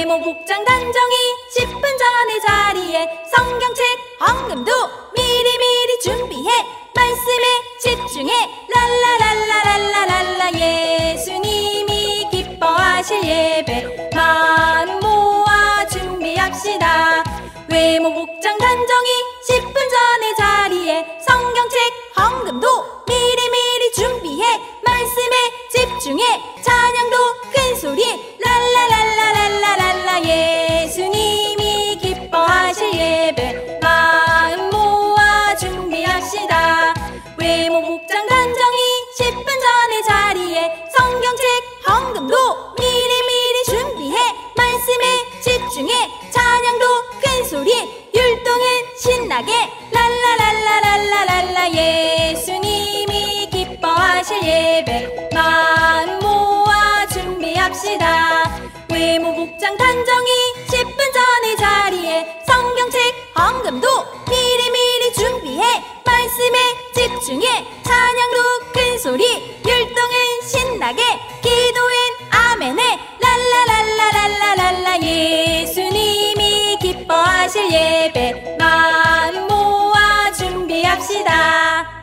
외모 복장 단정히 10분 전에 자리에 성경책 헌금도 미리미리 준비해 말씀에 집중해 랄라랄라랄라랄라 예수님이 기뻐하실 예배 마음 모아 준비합시다. 외모 복장 단정히 10분 전에 자리에 성경책 헌금도 미리미리 준비해 말씀에 집중해 찬양도 큰소리 랄라랄라랄라랄라 예수님이 기뻐하실 예배 마음 모아 준비합시다. 외모 복장 단정히 10분 전에 자리에 성경책 헌금도 미리미리 준비해 말씀에 집중해 찬양도 큰소리 율동은 신나게 랄라랄라랄라랄라 예수님이 기뻐하실 예배 마음 모아 준비합시다. 외모 복장 단정히 10분 전에 자리에 성경책 헌금도 미리미리 준비해 말씀에 집중해 찬양도 큰소리 율동은 신나게 기도엔 아멘해 랄라랄라랄라랄라 예수님이 기뻐하실 예배 마음 모아 준비합시다.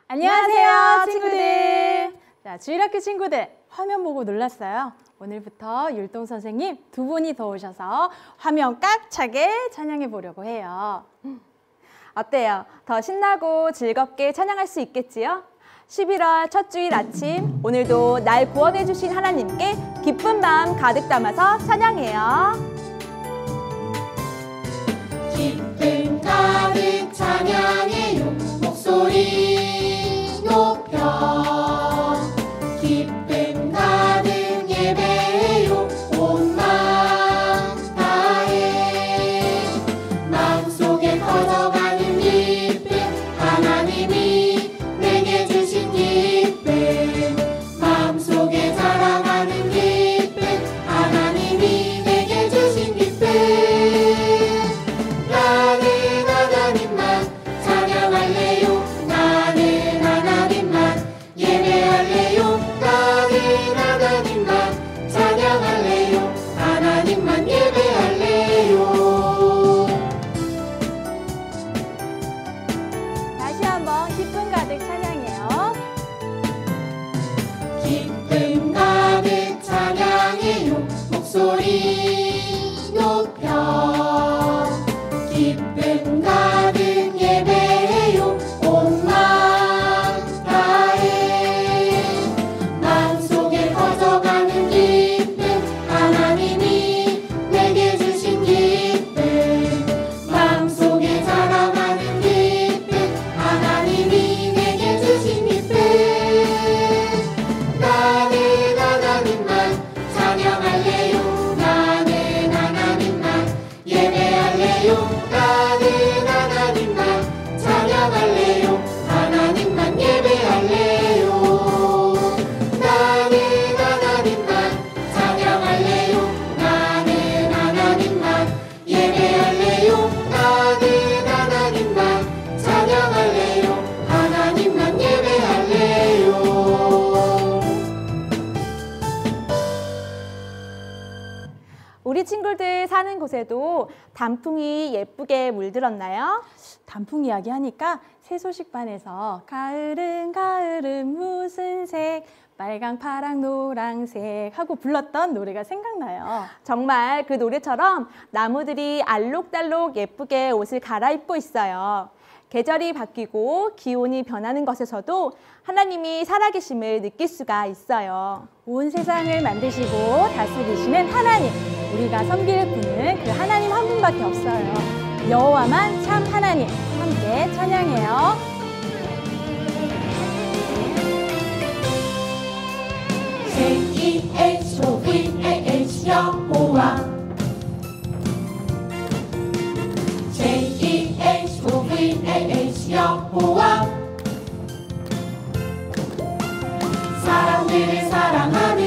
안녕하세요, 친구들. 자, 주일학교 친구들 화면 보고 놀랐어요? 오늘부터 율동 선생님 두 분이 더 오셔서 화면 꽉 차게 찬양해 보려고 해요. 어때요? 더 신나고 즐겁게 찬양할 수 있겠지요? 11월 첫 주일 아침, 오늘도 날 구원해 주신 하나님께 기쁜 마음 가득 담아서 찬양해요. 기쁨 가득 찬양해요. 목소리 높여 기쁨 가득 예배해요. 온 마음 다해 마음속에 커져가는 기쁨 하나님이 내게 주신 기쁨 마음속에 자라가는 기쁨 하나님이 내게 주신 기쁨 나는 하나님만 찬양할래요. 나는 하나님만 예배할래요. 나는 하나님만 찬양할래요. 하나님만 예배할래요. 다시 한번 기쁨 가득 찬양해요. 기쁨 가득 찬양해요. 목소리 높여 기쁨 가득 예배해요. 온 마음 다해 마음속에 커져가는 기쁨 하나님이 내게 주신 기쁨 마음속에 자라가는 기쁨 하나님이 내게 주신 기쁨 나는 하나님만 찬양할래요. 나는 하나님만 예배할래요. 나는 하나님만 찬양할래요. 하나님만 예배할래요. 나는 하나님만 찬양할래요. 나는 하나님만 예배할래요. 나는 하나님만 찬양할래요. 하나님만 예배할래요. 우리 친구들 사는 곳에도 단풍이 예쁘게 물들었나요? 단풍 이야기 하니까 새소식반에서 가을은 가을은 무슨 색 빨강 파랑 노랑색 하고 불렀던 노래가 생각나요. 정말 그 노래처럼 나무들이 알록달록 예쁘게 옷을 갈아입고 있어요. 계절이 바뀌고 기온이 변하는 것에서도 하나님이 살아계심을 느낄 수가 있어요. 온 세상을 만드시고 다스리시는 하나님, 우리가 섬길 분은 그 하나님 한 분밖에 없어요. 여호와만 참 하나님, 함께 찬양해요. J-E-H-O-V-A-H 여호와 J-E-H-O-V-A-H 여호와 사람들을 사랑하는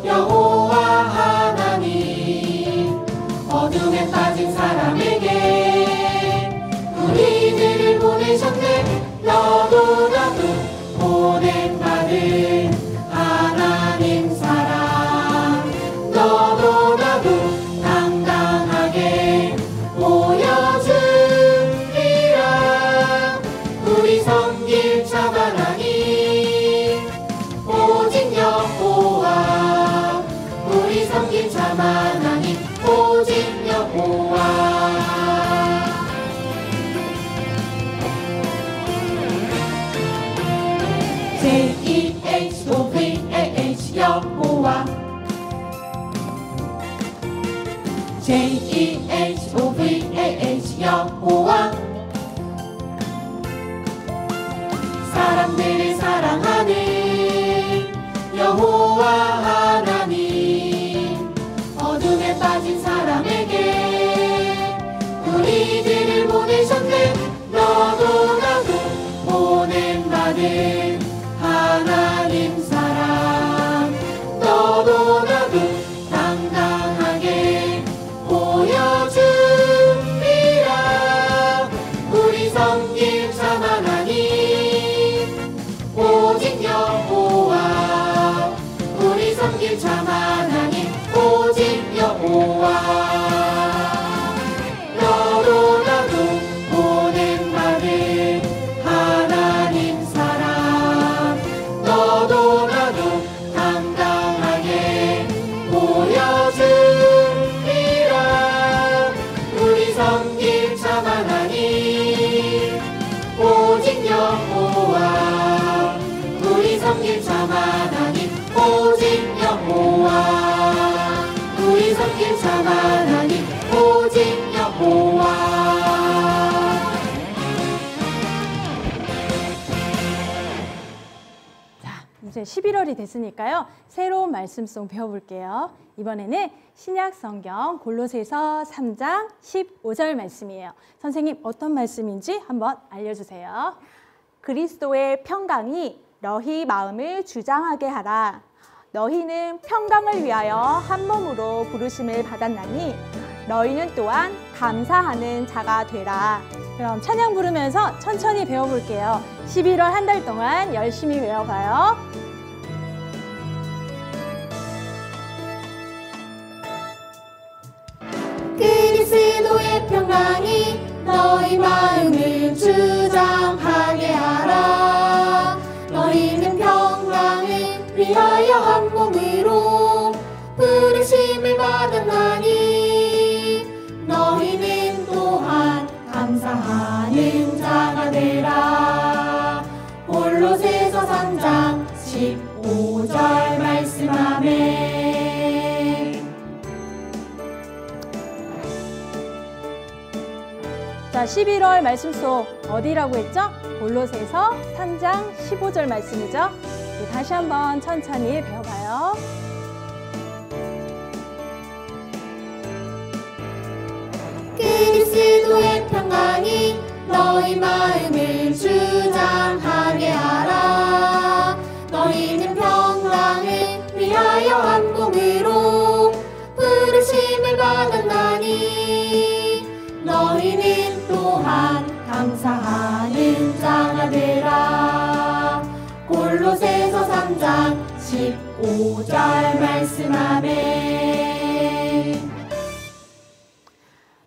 여호와 하나님 어둠에 빠진 사람에게 우리들을 보내셨네. 너도 나도 보냄받은 하나님 사랑 너도 나도 당당하게 보여주리라. 우리 섬길 참 하나님 오직 여호와 우리 섬길 참 하나님 오직 여호와 J-E-H-O-V-A-H 여호와 J-E-H-O-V-A-H 여호와 사람들을 사랑하는 여호와 하나님 어둠에 빠진 사람에게 우리들을 보내셨네. 너도 나도 보냄받은 하나님 사랑 너도 나도 당당하게 보여 이제 11월이 됐으니까요. 새로운 말씀송 배워볼게요. 이번에는 신약 성경 골로새서 3장 15절 말씀이에요. 선생님 어떤 말씀인지 한번 알려주세요. 그리스도의 평강이 너희 마음을 주장하게 하라. 너희는 평강을 위하여 한 몸으로 부르심을 받았나니 너희는 또한 감사하는 자가 되라. 그럼 찬양 부르면서 천천히 배워볼게요. 11월 한 달 동안 열심히 외워봐요. 그리스도의 평강이 너희 마음을 주장하게 하라. 너희는 평강을 위하여 한 몸으로 부르심을 받았나니 너희는 또한 감사하는 자가 되라. 골로새서 3장 15절 말씀. 아멘. 자, 11월 말씀송 어디라고 했죠? 골로새서 3장 15절 말씀이죠. 다시 한번 천천히 배워봐요. 그리스도의 평강이 너희 마음을 주장하게 하라. 너희는 평강을 위하여 한 몸으로 부르심을 받았나니 너희는 또한 감사하는 자가 되라. 골로새서 3장 15절 말씀. 아멘.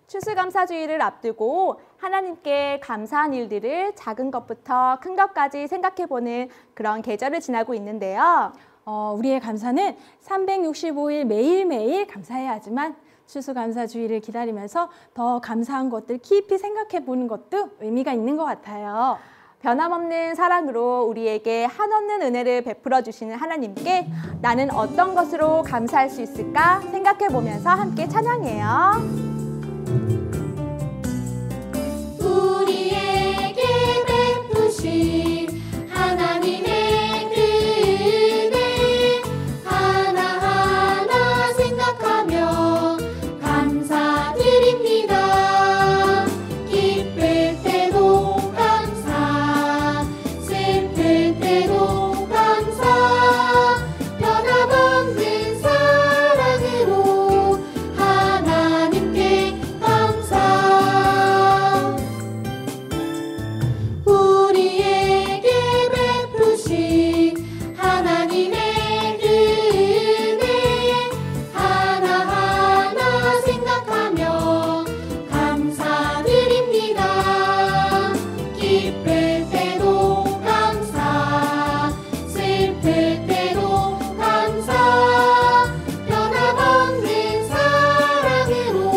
추수감사주의를 앞두고 하나님께 감사한 일들을 작은 것부터 큰 것까지 생각해보는 그런 계절을 지나고 있는데요. 우리의 감사는 365일 매일매일 감사해야 하지만 추수감사주의를 기다리면서 더 감사한 것들 깊이 생각해보는 것도 의미가 있는 것 같아요. 변함없는 사랑으로 우리에게 한없는 은혜를 베풀어 주시는 하나님께 나는 어떤 것으로 감사할 수 있을까 생각해보면서 함께 찬양해요. 우리에게 베푸신 하나님의 그 은혜 하나하나 생각하며 감사드립니다. 기쁠 때도 감사, 슬플 때도 감사, 변함없는 사랑으로 하나님께 감사. 우리에게 베푸신 하나님의 그 은혜 하나하나 생각하며 감사드립니다. 기쁠 때도 감사, 슬플 때도 감사, 변함없는 사랑으로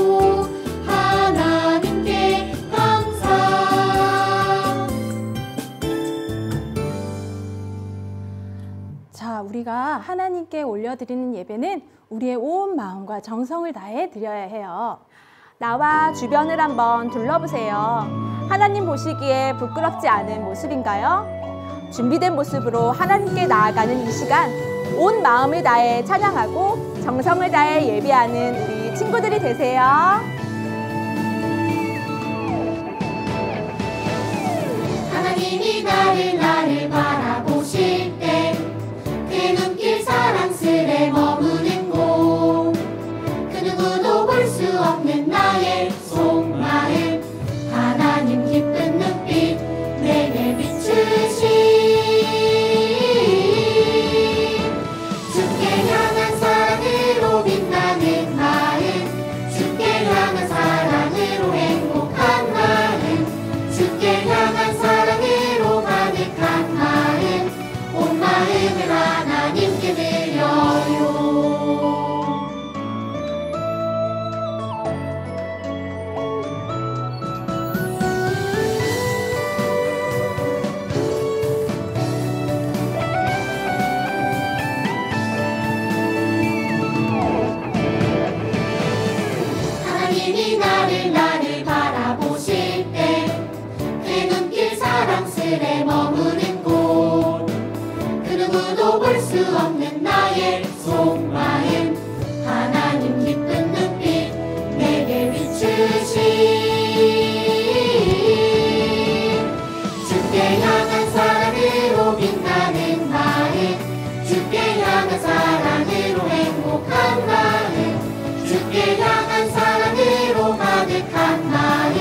하나님께 감사. 자, 우리가 하나님께 올려드리는 예배는 우리의 온 마음과 정성을 다해 드려야 해요. 나와 주변을 한번 둘러보세요. 하나님 보시기에 부끄럽지 않은 모습인가요? 준비된 모습으로 하나님께 나아가는 이 시간, 온 마음을 다해 찬양하고 정성을 다해 예배하는 우리 친구들이 되세요. 하나님이 나를 바라보실 때 그 눈길 사랑스레 머무는 곳, 그 누구도 볼 수 없는 나의 속마음, 하나님 기쁜 눈빛 내게 비추신 주께 향한 사랑으로 빛나는 마음, 주께 향한 사랑으로 행복한 마음, 주께 향한 사랑으로 가득한 마음, 온 마음을 하나님께 드려요. 하나님이 나를 바라보실 때 그 눈길 사랑스레 머무는 곳, 그 누구도 볼 수 없는 나의 속마음 하나님 기쁜 눈빛 내게 비추시 주께 향한 사랑으로 빛나는 마음 주께 향한 사랑으로 행복한 마음 주께 향한 사랑으로 가득한 마음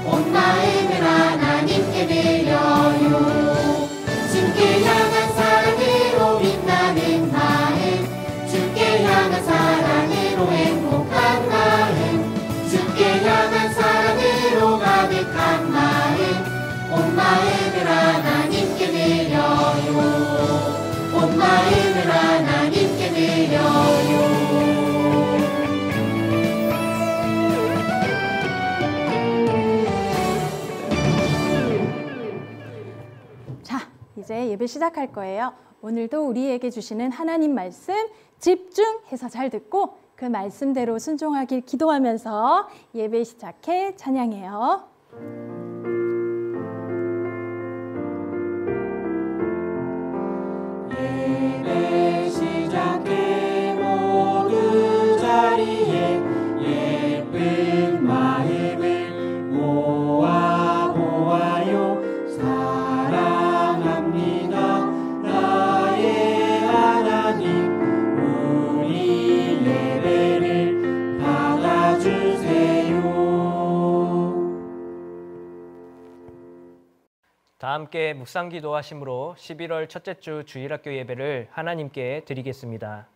온 마음을 하나님께 드려요 주께 향한 사랑으로 빛나는 마음 주께 향한 사랑으로 행복한 마음 주께 향한 사랑으로 가득한 마음 온 마음을 하나님께 드려요 온 마음을 하나님께 드려요 자, 이제 예배 시작할 거예요. 오늘도 우리에게 주시는 하나님 말씀 집중해서 잘 듣고 그 말씀대로 순종하길 기도하면서 예배 시작해 찬양해요. 예배 시작해 모두 자리에 예쁜 마음을 모아 보아요 사랑합니다 나의 하나님 우리 예배를 받아주세요. 다 함께 묵상기도 하심으로 11월 첫째 주 주일학교 예배를 하나님께 드리겠습니다.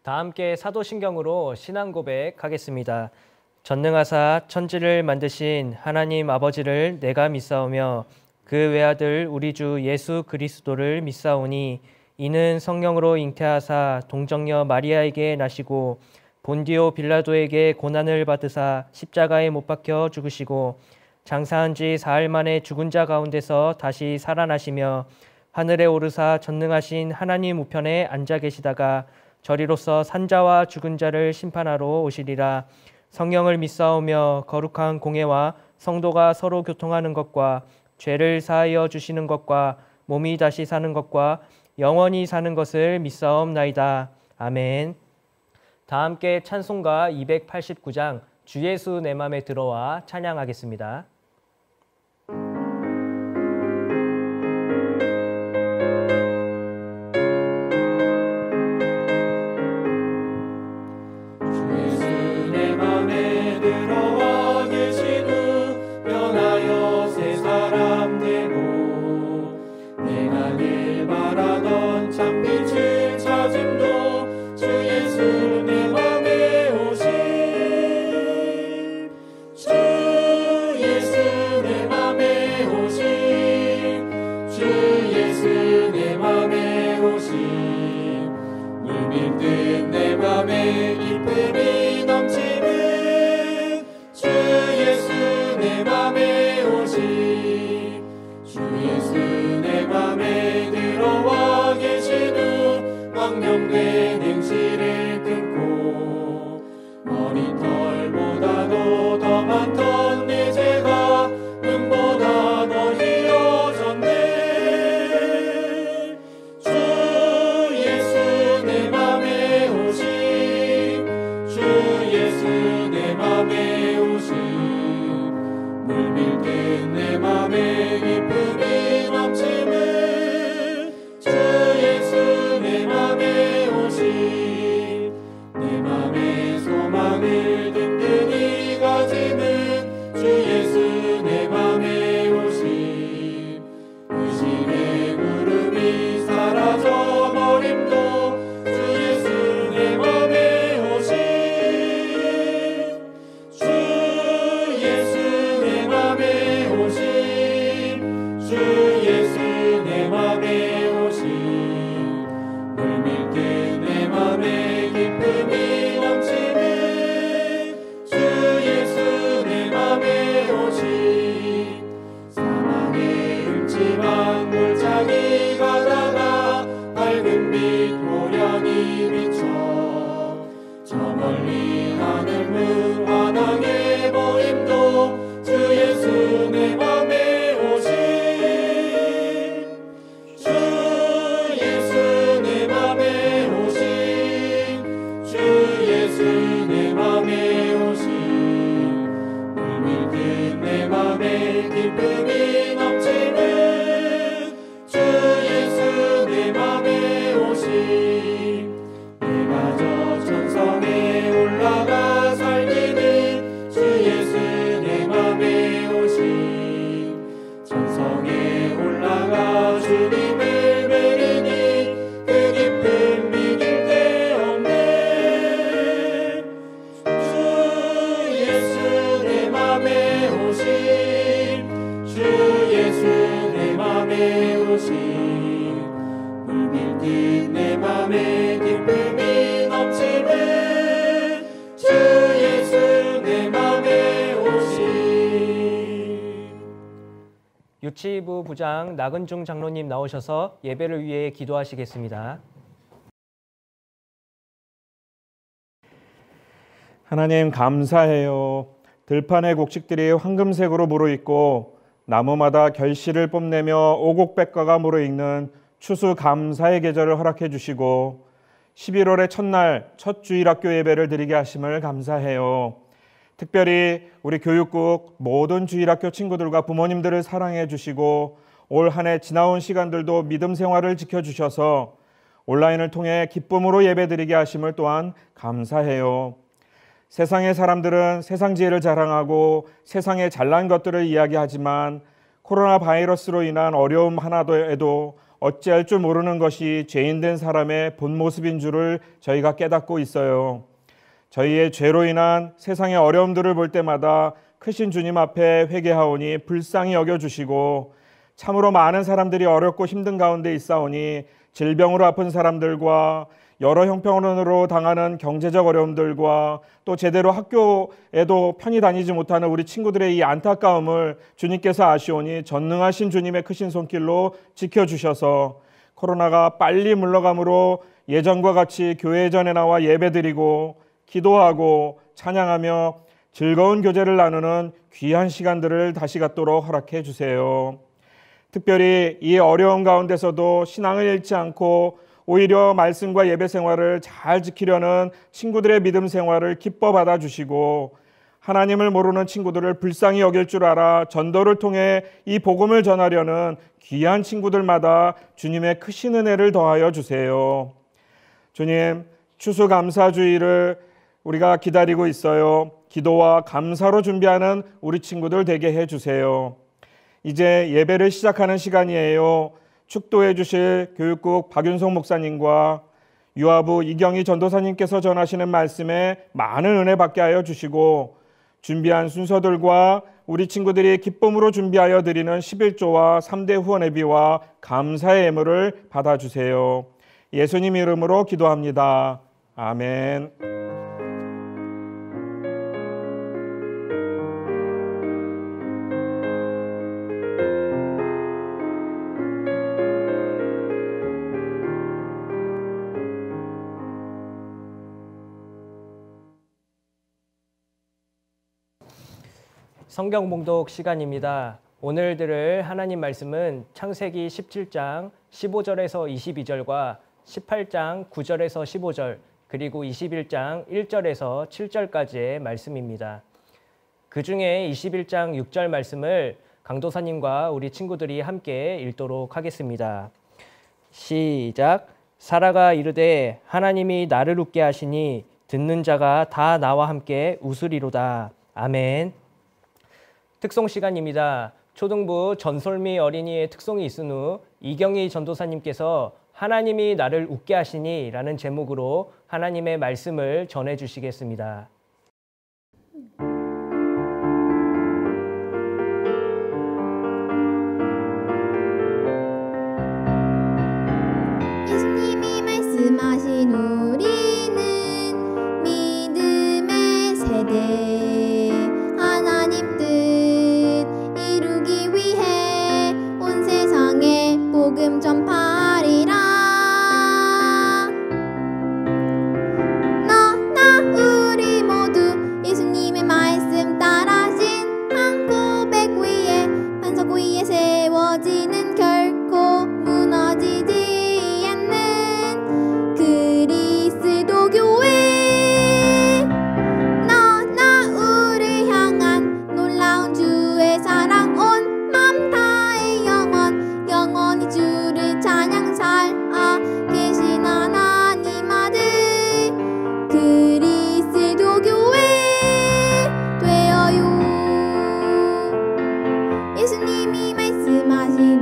다 함께 사도신경으로 신앙 고백하겠습니다. 전능하사 천지를 만드신 하나님 아버지를 내가 믿사오며 그 외아들 우리 주 예수 그리스도를 믿사오니 이는 성령으로 잉태하사 동정녀 마리아에게 나시고 본디오 빌라도에게 고난을 받으사 십자가에 못 박혀 죽으시고 장사한 지 사흘 만에 죽은 자 가운데서 다시 살아나시며 하늘에 오르사 전능하신 하나님 우편에 앉아 계시다가 저리로서 산자와 죽은 자를 심판하러 오시리라. 성령을 믿사오며 거룩한 공회와 성도가 서로 교통하는 것과 죄를 사하여 주시는 것과 몸이 다시 사는 것과 영원히 사는 것을 믿사옵나이다. 아멘. 다 함께 찬송가 289장 주 예수 내 맘에 들어와 찬양하겠습니다. 참빛을 찾음도 주 예수 내 맘에 오신 주 예수 유치부 부장 나근중 장로님 나오셔서 예배를 위해 기도하시겠습니다. 하나님 감사해요. 들판의 곡식들이 황금색으로 무르익고 나무마다 결실을 뽐내며 오곡백과가 무르익는 추수감사의 계절을 허락해 주시고 11월의 첫날 첫 주일학교 예배를 드리게 하심을 감사해요. 특별히 우리 교육국 모든 주일학교 친구들과 부모님들을 사랑해 주시고 올 한 해 지나온 시간들도 믿음 생활을 지켜주셔서 온라인을 통해 기쁨으로 예배드리게 하심을 또한 감사해요. 세상의 사람들은 세상 지혜를 자랑하고 세상의 잘난 것들을 이야기하지만 코로나 바이러스로 인한 어려움 하나에도 어찌할 줄 모르는 것이 죄인된 사람의 본 모습인 줄을 저희가 깨닫고 있어요. 저희의 죄로 인한 세상의 어려움들을 볼 때마다 크신 주님 앞에 회개하오니 불쌍히 여겨주시고 참으로 많은 사람들이 어렵고 힘든 가운데 있사오니 질병으로 아픈 사람들과 여러 형편으로 당하는 경제적 어려움들과 또 제대로 학교에도 편히 다니지 못하는 우리 친구들의 이 안타까움을 주님께서 아시오니 전능하신 주님의 크신 손길로 지켜주셔서 코로나가 빨리 물러가므로 예전과 같이 교회 전에 나와 예배드리고 기도하고 찬양하며 즐거운 교제를 나누는 귀한 시간들을 다시 갖도록 허락해 주세요. 특별히 이 어려운 가운데서도 신앙을 잃지 않고 오히려 말씀과 예배 생활을 잘 지키려는 친구들의 믿음 생활을 기뻐 받아주시고 하나님을 모르는 친구들을 불쌍히 여길 줄 알아 전도를 통해 이 복음을 전하려는 귀한 친구들마다 주님의 크신 은혜를 더하여 주세요. 주님, 추수감사주의를 우리가 기다리고 있어요. 기도와 감사로 준비하는 우리 친구들 되게 해주세요. 이제 예배를 시작하는 시간이에요. 축도해 주실 교육국 박윤성 목사님과 유아부 이경희 전도사님께서 전하시는 말씀에 많은 은혜 받게 하여 주시고 준비한 순서들과 우리 친구들이 기쁨으로 준비하여 드리는 11조와 3대 후원회비와 감사의 예물을 받아주세요. 예수님 이름으로 기도합니다. 아멘. 성경 봉독 시간입니다. 오늘 들을 하나님 말씀은 창세기 17장 15절에서 22절과 18장 9절에서 15절 그리고 21장 1절에서 7절까지의 말씀입니다. 그 중에 21장 6절 말씀을 강도사님과 우리 친구들이 함께 읽도록 하겠습니다. 시작. 사라가 이르되 하나님이 나를 웃게 하시니 듣는 자가 다 나와 함께 웃으리로다. 아멘. 특송 시간입니다. 초등부 전솔미 어린이의 특송이 있은 후 이경희 전도사님께서 하나님이 나를 웃게 하시니 라는 제목으로 하나님의 말씀을 전해주시겠습니다. 예수님이 말씀하신 우리는 믿음의 세대 하나님 뜻 이루기 위해 온 세상에 복음 전파하리라. 너나 우리 모두 예수님의 말씀 따라신 한 고백 위에 반석 위에 세워지는 결코 무너지지 않는 그리스도 교회. 너나 우리 향한 놀라운 주의 사랑 온 맘 다해 영원히 주를 찬양 살아 계신 하나님 아들 그리스도 교회 되어요. 예수님이 말씀하신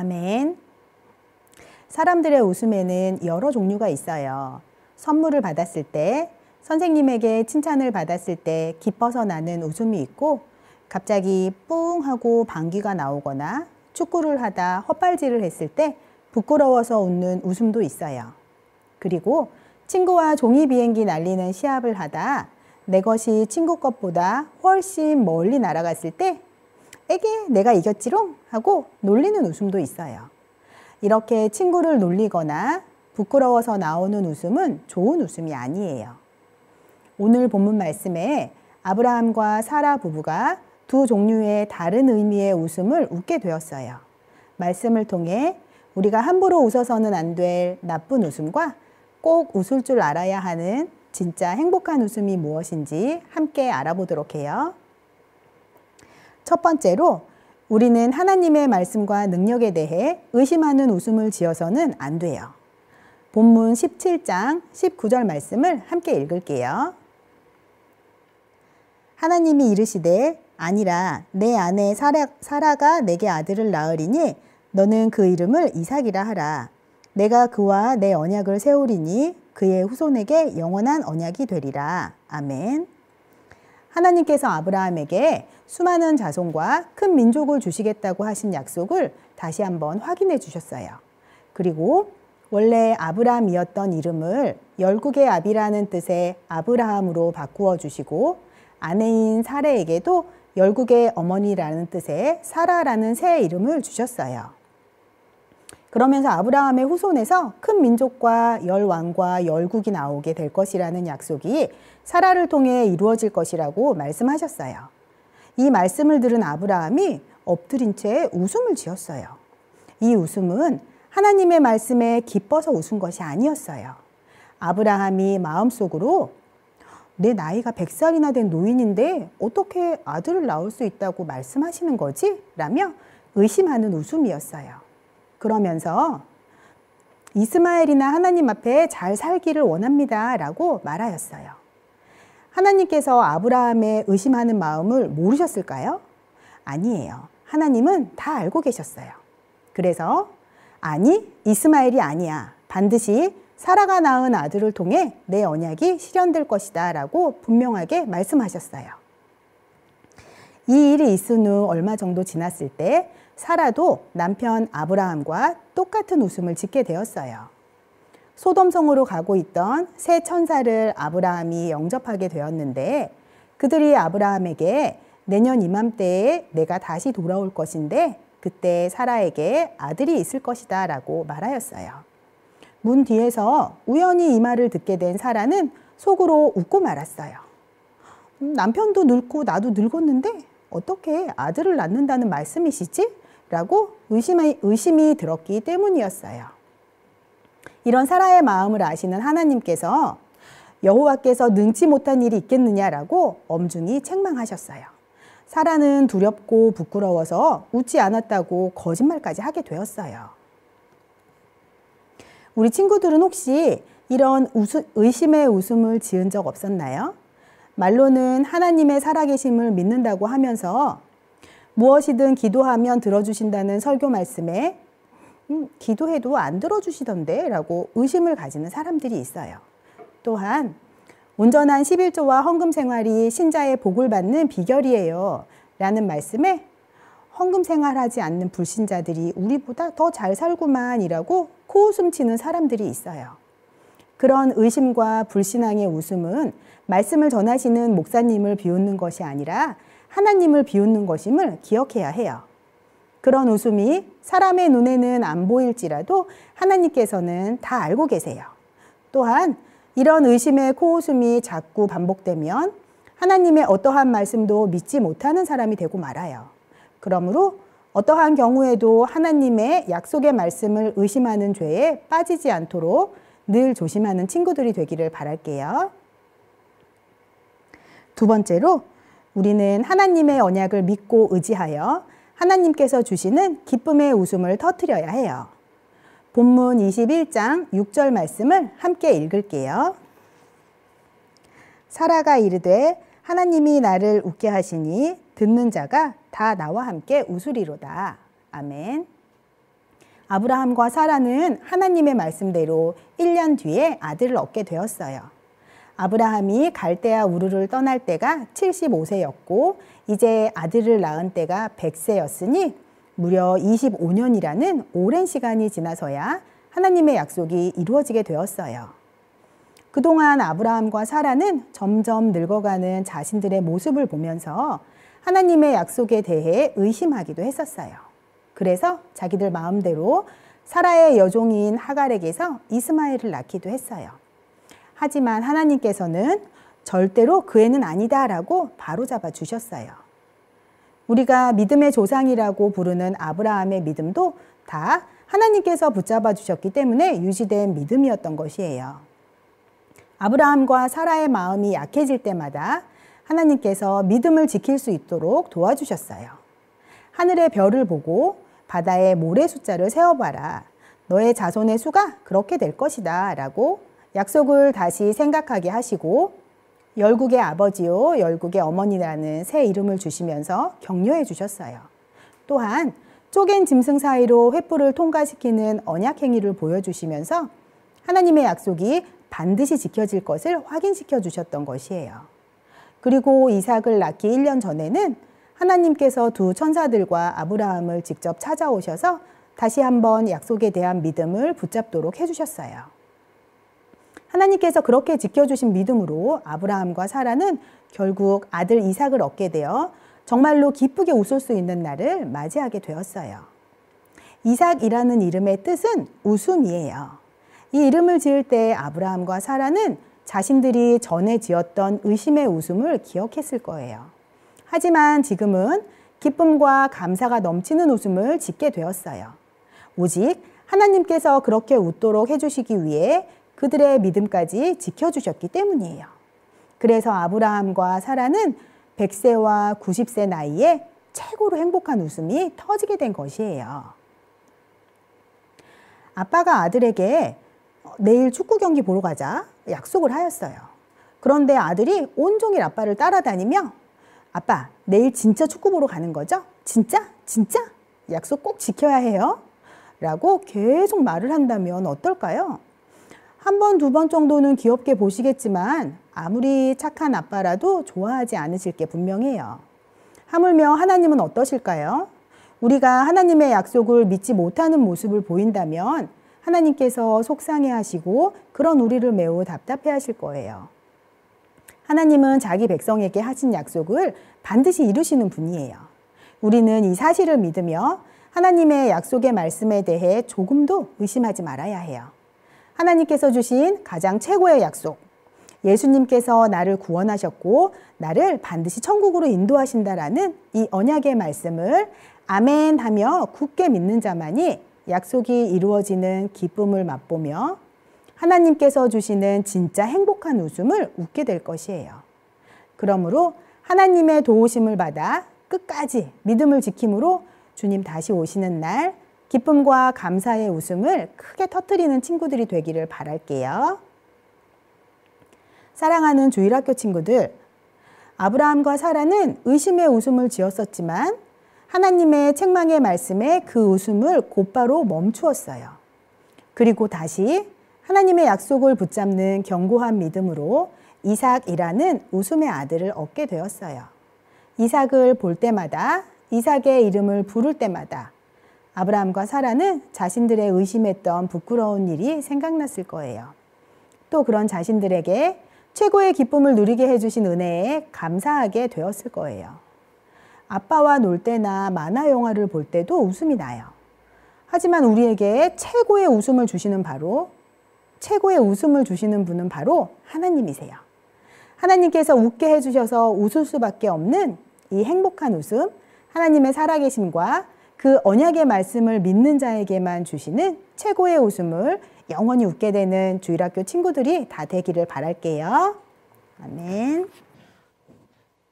아멘. 사람들의 웃음에는 여러 종류가 있어요. 선물을 받았을 때, 선생님에게 칭찬을 받았을 때 기뻐서 나는 웃음이 있고, 갑자기 뿡 하고 방귀가 나오거나 축구를 하다 헛발질을 했을 때 부끄러워서 웃는 웃음도 있어요. 그리고 친구와 종이 비행기 날리는 시합을 하다 내 것이 친구 것보다 훨씬 멀리 날아갔을 때 에게 내가 이겼지롱 하고 놀리는 웃음도 있어요. 이렇게 친구를 놀리거나 부끄러워서 나오는 웃음은 좋은 웃음이 아니에요. 오늘 본문 말씀에 아브라함과 사라 부부가 두 종류의 다른 의미의 웃음을 웃게 되었어요. 말씀을 통해 우리가 함부로 웃어서는 안 될 나쁜 웃음과 꼭 웃을 줄 알아야 하는 진짜 행복한 웃음이 무엇인지 함께 알아보도록 해요. 첫 번째로 우리는 하나님의 말씀과 능력에 대해 의심하는 웃음을 지어서는 안 돼요. 본문 17장 19절 말씀을 함께 읽을게요. 하나님이 이르시되 아니라 내 아내 사라가 내게 아들을 낳으리니 너는 그 이름을 이삭이라 하라. 내가 그와 내 언약을 세우리니 그의 후손에게 영원한 언약이 되리라. 아멘. 하나님께서 아브라함에게 수많은 자손과 큰 민족을 주시겠다고 하신 약속을 다시 한번 확인해 주셨어요. 그리고 원래 아브람이었던 이름을 열국의 아비라는 뜻의 아브라함으로 바꾸어 주시고 아내인 사레에게도 열국의 어머니라는 뜻의 사라라는 새 이름을 주셨어요. 그러면서 아브라함의 후손에서 큰 민족과 열왕과 열국이 나오게 될 것이라는 약속이 사라를 통해 이루어질 것이라고 말씀하셨어요. 이 말씀을 들은 아브라함이 엎드린 채 웃음을 지었어요. 이 웃음은 하나님의 말씀에 기뻐서 웃은 것이 아니었어요. 아브라함이 마음속으로 내 나이가 100살이나 된 노인인데 어떻게 아들을 낳을 수 있다고 말씀하시는 거지? 라며 의심하는 웃음이었어요. 그러면서 이스마엘이나 하나님 앞에 잘 살기를 원합니다 라고 말하였어요. 하나님께서 아브라함의 의심하는 마음을 모르셨을까요? 아니에요. 하나님은 다 알고 계셨어요. 그래서 아니, 이스마엘이 아니야. 반드시 사라가 낳은 아들을 통해 내 언약이 실현될 것이다 라고 분명하게 말씀하셨어요. 이 일이 있은 후 얼마 정도 지났을 때 사라도 남편 아브라함과 똑같은 웃음을 짓게 되었어요. 소돔성으로 가고 있던 세 천사를 아브라함이 영접하게 되었는데 그들이 아브라함에게 내년 이맘때에 내가 다시 돌아올 것인데 그때 사라에게 아들이 있을 것이다 라고 말하였어요. 문 뒤에서 우연히 이 말을 듣게 된 사라는 속으로 웃고 말았어요. 남편도 늙고 나도 늙었는데 어떻게 아들을 낳는다는 말씀이시지? 라고 의심이 들었기 때문이었어요. 이런 사라의 마음을 아시는 하나님께서 여호와께서 능치 못한 일이 있겠느냐라고 엄중히 책망하셨어요. 사라는 두렵고 부끄러워서 웃지 않았다고 거짓말까지 하게 되었어요. 우리 친구들은 혹시 이런 의심의 웃음을 지은 적 없었나요? 말로는 하나님의 살아계심을 믿는다고 하면서 무엇이든 기도하면 들어주신다는 설교 말씀에 기도해도 안 들어주시던데 라고 의심을 가지는 사람들이 있어요. 또한 온전한 11조와 헌금 생활이 신자의 복을 받는 비결이에요 라는 말씀에 헌금 생활하지 않는 불신자들이 우리보다 더 잘 살구만 이라고 코웃음 치는 사람들이 있어요. 그런 의심과 불신앙의 웃음은 말씀을 전하시는 목사님을 비웃는 것이 아니라 하나님을 비웃는 것임을 기억해야 해요. 그런 웃음이 사람의 눈에는 안 보일지라도 하나님께서는 다 알고 계세요. 또한 이런 의심의 코웃음이 자꾸 반복되면 하나님의 어떠한 말씀도 믿지 못하는 사람이 되고 말아요. 그러므로 어떠한 경우에도 하나님의 약속의 말씀을 의심하는 죄에 빠지지 않도록 늘 조심하는 친구들이 되기를 바랄게요. 두 번째로 우리는 하나님의 언약을 믿고 의지하여 하나님께서 주시는 기쁨의 웃음을 터뜨려야 해요. 본문 21장 6절 말씀을 함께 읽을게요. 사라가 이르되 하나님이 나를 웃게 하시니 듣는 자가 다 나와 함께 웃으리로다. 아멘. 아브라함과 사라는 하나님의 말씀대로 1년 뒤에 아들을 얻게 되었어요. 아브라함이 갈대아 우르를 떠날 때가 75세였고 이제 아들을 낳은 때가 100세였으니 무려 25년이라는 오랜 시간이 지나서야 하나님의 약속이 이루어지게 되었어요. 그동안 아브라함과 사라는 점점 늙어가는 자신들의 모습을 보면서 하나님의 약속에 대해 의심하기도 했었어요. 그래서 자기들 마음대로 사라의 여종인 하갈에게서 이스마엘을 낳기도 했어요. 하지만 하나님께서는 절대로 그 애는 아니다라고 바로잡아 주셨어요. 우리가 믿음의 조상이라고 부르는 아브라함의 믿음도 다 하나님께서 붙잡아 주셨기 때문에 유지된 믿음이었던 것이에요. 아브라함과 사라의 마음이 약해질 때마다 하나님께서 믿음을 지킬 수 있도록 도와주셨어요. 하늘의 별을 보고 바다의 모래 숫자를 세어봐라. 너의 자손의 수가 그렇게 될 것이다 라고 약속을 다시 생각하게 하시고 열국의 아버지요 열국의 어머니라는 새 이름을 주시면서 격려해 주셨어요. 또한 쪼갠 짐승 사이로 횃불을 통과시키는 언약 행위를 보여주시면서 하나님의 약속이 반드시 지켜질 것을 확인시켜 주셨던 것이에요. 그리고 이삭을 낳기 1년 전에는 하나님께서 두 천사들과 아브라함을 직접 찾아오셔서 다시 한번 약속에 대한 믿음을 붙잡도록 해주셨어요. 하나님께서 그렇게 지켜주신 믿음으로 아브라함과 사라는 결국 아들 이삭을 얻게 되어 정말로 기쁘게 웃을 수 있는 날을 맞이하게 되었어요. 이삭이라는 이름의 뜻은 웃음이에요. 이 이름을 지을 때 아브라함과 사라는 자신들이 전에 지었던 의심의 웃음을 기억했을 거예요. 하지만 지금은 기쁨과 감사가 넘치는 웃음을 짓게 되었어요. 오직 하나님께서 그렇게 웃도록 해주시기 위해 그들의 믿음까지 지켜주셨기 때문이에요. 그래서 아브라함과 사라는 100세와 90세 나이에 최고로 행복한 웃음이 터지게 된 것이에요. 아빠가 아들에게 내일 축구 경기 보러 가자 약속을 하였어요. 그런데 아들이 온종일 아빠를 따라다니며 아빠, 내일 진짜 축구 보러 가는 거죠? 진짜? 진짜? 약속 꼭 지켜야 해요. 라고 계속 말을 한다면 어떨까요? 한 번, 두 번 정도는 귀엽게 보시겠지만 아무리 착한 아빠라도 좋아하지 않으실 게 분명해요. 하물며 하나님은 어떠실까요? 우리가 하나님의 약속을 믿지 못하는 모습을 보인다면 하나님께서 속상해하시고 그런 우리를 매우 답답해하실 거예요. 하나님은 자기 백성에게 하신 약속을 반드시 이루시는 분이에요. 우리는 이 사실을 믿으며 하나님의 약속의 말씀에 대해 조금도 의심하지 말아야 해요. 하나님께서 주신 가장 최고의 약속, 예수님께서 나를 구원하셨고 나를 반드시 천국으로 인도하신다라는 이 언약의 말씀을 아멘 하며 굳게 믿는 자만이 약속이 이루어지는 기쁨을 맛보며 하나님께서 주시는 진짜 행복한 웃음을 웃게 될 것이에요. 그러므로 하나님의 도우심을 받아 끝까지 믿음을 지킴으로 주님 다시 오시는 날 기쁨과 감사의 웃음을 크게 터뜨리는 친구들이 되기를 바랄게요. 사랑하는 주일학교 친구들, 아브라함과 사라는 의심의 웃음을 지었었지만 하나님의 책망의 말씀에 그 웃음을 곧바로 멈추었어요. 그리고 다시 하나님의 약속을 붙잡는 견고한 믿음으로 이삭이라는 웃음의 아들을 얻게 되었어요. 이삭을 볼 때마다, 이삭의 이름을 부를 때마다 아브라함과 사라는 자신들의 의심했던 부끄러운 일이 생각났을 거예요. 또 그런 자신들에게 최고의 기쁨을 누리게 해주신 은혜에 감사하게 되었을 거예요. 아빠와 놀 때나 만화 영화를 볼 때도 웃음이 나요. 하지만 우리에게 최고의 웃음을 주시는 분은 바로 하나님이세요. 하나님께서 웃게 해주셔서 웃을 수밖에 없는 이 행복한 웃음, 하나님의 살아계심과 그 언약의 말씀을 믿는 자에게만 주시는 최고의 웃음을 영원히 웃게 되는 주일학교 친구들이 다 되기를 바랄게요. 아멘.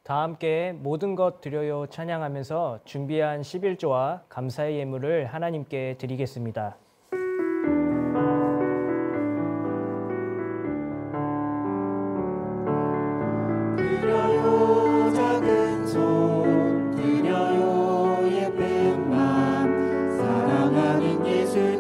다 함께 모든 것 드려요 찬양하면서 준비한 11조와 감사의 예물을 하나님께 드리겠습니다. 드려요 작은 손 드려요 예쁜 맘 사랑하는 예수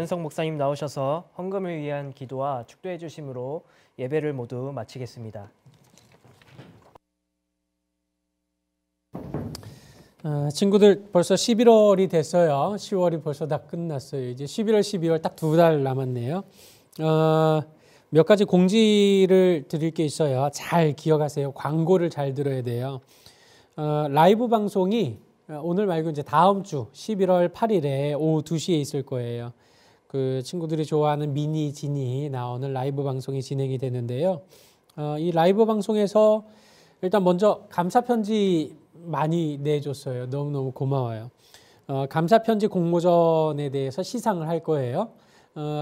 안은석 목사님 나오셔서 헌금을 위한 기도와 축도해 주심으로 예배를 모두 마치겠습니다. 친구들 벌써 11월이 됐어요. 10월이 벌써 다 끝났어요. 이제 11월, 12월 딱 2달 남았네요. 몇 가지 공지를 드릴 게 있어요. 잘 기억하세요. 광고를 잘 들어야 돼요. 라이브 방송이 오늘 말고 이제 다음 주 11월 8일에 오후 2시에 있을 거예요. 그 친구들이 좋아하는 미니 진이 나오는 라이브 방송이 진행이 되는데요. 이 라이브 방송에서 일단 먼저 감사 편지 많이 내줬어요. 너무너무 고마워요. 감사 편지 공모전에 대해서 시상을 할 거예요.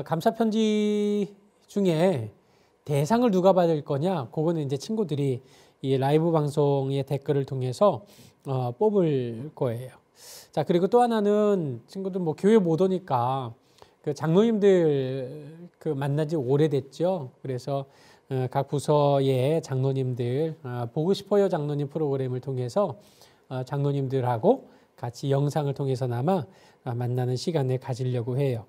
감사 편지 중에 대상을 누가 받을 거냐? 그거는 이제 친구들이 이 라이브 방송의 댓글을 통해서 뽑을 거예요. 자, 그리고 또 하나는 친구들 뭐 교회 못 오니까 그 장로님들 그 만난 지 오래됐죠. 그래서 각 부서의 장로님들 보고 싶어요 장로님 프로그램을 통해서 장로님들하고 같이 영상을 통해서나마 만나는 시간을 가지려고 해요.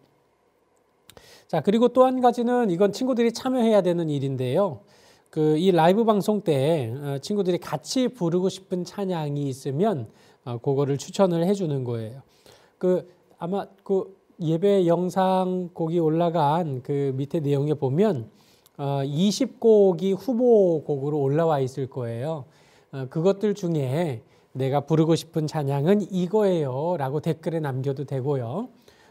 자, 그리고 또 한 가지는 이건 친구들이 참여해야 되는 일인데요. 그 이 라이브 방송 때 친구들이 같이 부르고 싶은 찬양이 있으면 그거를 추천을 해주는 거예요. 그 아마 그 예배 영상 곡이 올라간 그 밑에 내용에 보면 20곡이 후보곡으로 올라와 있을 거예요. 그것들 중에 내가 부르고 싶은 찬양은 이거예요 라고 댓글에 남겨도 되고요.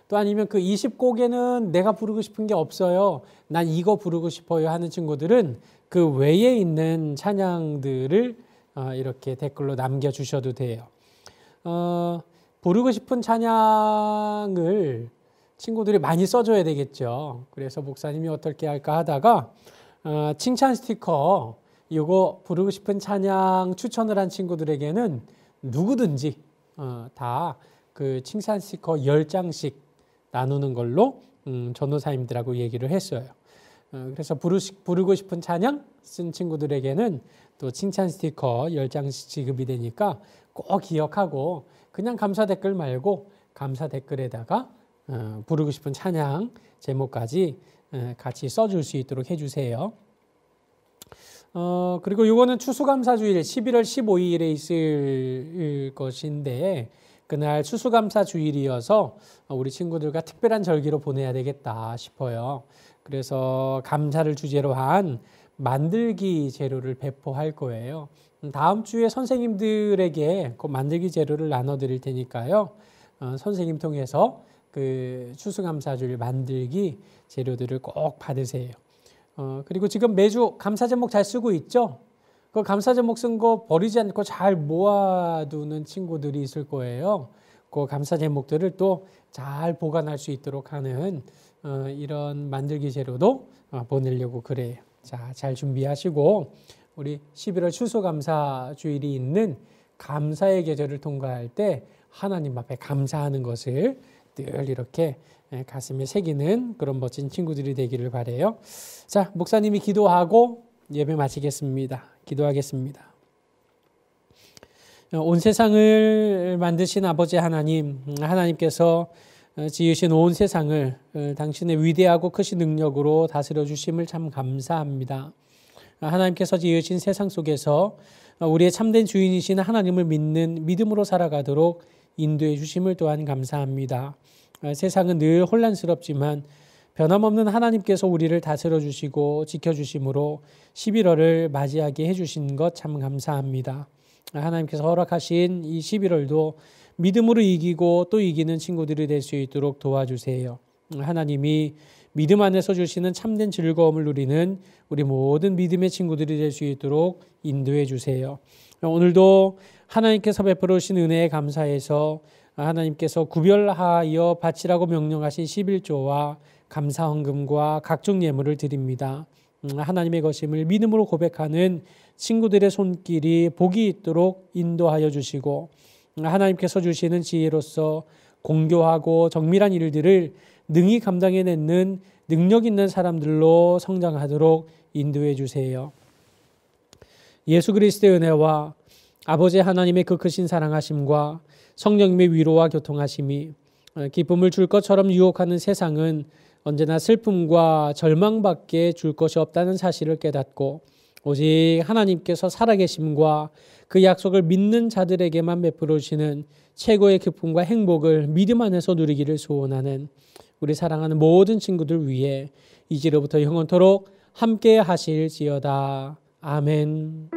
또 아니면 그 20곡에는 내가 부르고 싶은 게 없어요. 난 이거 부르고 싶어요 하는 친구들은 그 외에 있는 찬양들을 이렇게 댓글로 남겨주셔도 돼요. 부르고 싶은 찬양을 친구들이 많이 써줘야 되겠죠. 그래서 목사님이 어떻게 할까 하다가 칭찬 스티커 이거 부르고 싶은 찬양 추천을 한 친구들에게는 누구든지 다 그 칭찬 스티커 10장씩 나누는 걸로 전도사님들하고 얘기를 했어요. 그래서 부르고 싶은 찬양 쓴 친구들에게는 또 칭찬 스티커 10장씩 지급이 되니까 꼭 기억하고 그냥 감사 댓글 말고 감사 댓글에다가 부르고 싶은 찬양 제목까지 같이 써줄 수 있도록 해주세요. 그리고 이거는 추수감사주일 11월 15일에 있을 것인데 그날 추수감사주일이어서 우리 친구들과 특별한 절기로 보내야 되겠다 싶어요. 그래서 감사를 주제로 한 만들기 재료를 배포할 거예요. 다음 주에 선생님들에게 그 만들기 재료를 나눠드릴 테니까요. 선생님 통해서 그 추수감사주일 만들기 재료들을 꼭 받으세요. 그리고 지금 매주 감사 제목 잘 쓰고 있죠? 그 감사 제목 쓴 거 버리지 않고 잘 모아두는 친구들이 있을 거예요. 그 감사 제목들을 또 잘 보관할 수 있도록 하는 이런 만들기 재료도 보내려고 그래요. 자, 잘 준비하시고 우리 11월 추수감사주일이 있는 감사의 계절을 통과할 때 하나님 앞에 감사하는 것을 늘 이렇게 가슴에 새기는 그런 멋진 친구들이 되기를 바라요. 자, 목사님이 기도하고 예배 마치겠습니다. 기도하겠습니다. 온 세상을 만드신 아버지 하나님, 하나님께서 지으신 온 세상을 당신의 위대하고 크신 능력으로 다스려 주심을 참 감사합니다. 하나님께서 지으신 세상 속에서 우리의 참된 주인이신 하나님을 믿는 믿음으로 살아가도록 인도해 주심을 또한 감사합니다. 세상은 늘 혼란스럽지만 변함없는 하나님께서 우리를 다스려 주시고 지켜주심으로 11월을 맞이하게 해주신 것 참 감사합니다. 하나님께서 허락하신 이 11월도 믿음으로 이기고 또 이기는 친구들이 될 수 있도록 도와주세요. 하나님이 믿음 안에서 주시는 참된 즐거움을 누리는 우리 모든 믿음의 친구들이 될 수 있도록 인도해 주세요. 오늘도 하나님께서 베풀어 주신 은혜에 감사해서 하나님께서 구별하여 바치라고 명령하신 11조와 감사 헌금과 각종 예물을 드립니다. 하나님의 것임을 믿음으로 고백하는 친구들의 손길이 복이 있도록 인도하여 주시고 하나님께서 주시는 지혜로서 공교하고 정밀한 일들을 능히 감당해내는 능력 있는 사람들로 성장하도록 인도해 주세요. 예수 그리스도의 은혜와 아버지 하나님의 그 크신 사랑하심과 성령님의 위로와 교통하심이 기쁨을 줄 것처럼 유혹하는 세상은 언제나 슬픔과 절망밖에 줄 것이 없다는 사실을 깨닫고 오직 하나님께서 살아계심과 그 약속을 믿는 자들에게만 베풀어 주시는 최고의 기쁨과 행복을 믿음 안에서 누리기를 소원하는 우리 사랑하는 모든 친구들 위해 이제로부터 영원토록 함께 하실지어다. 아멘.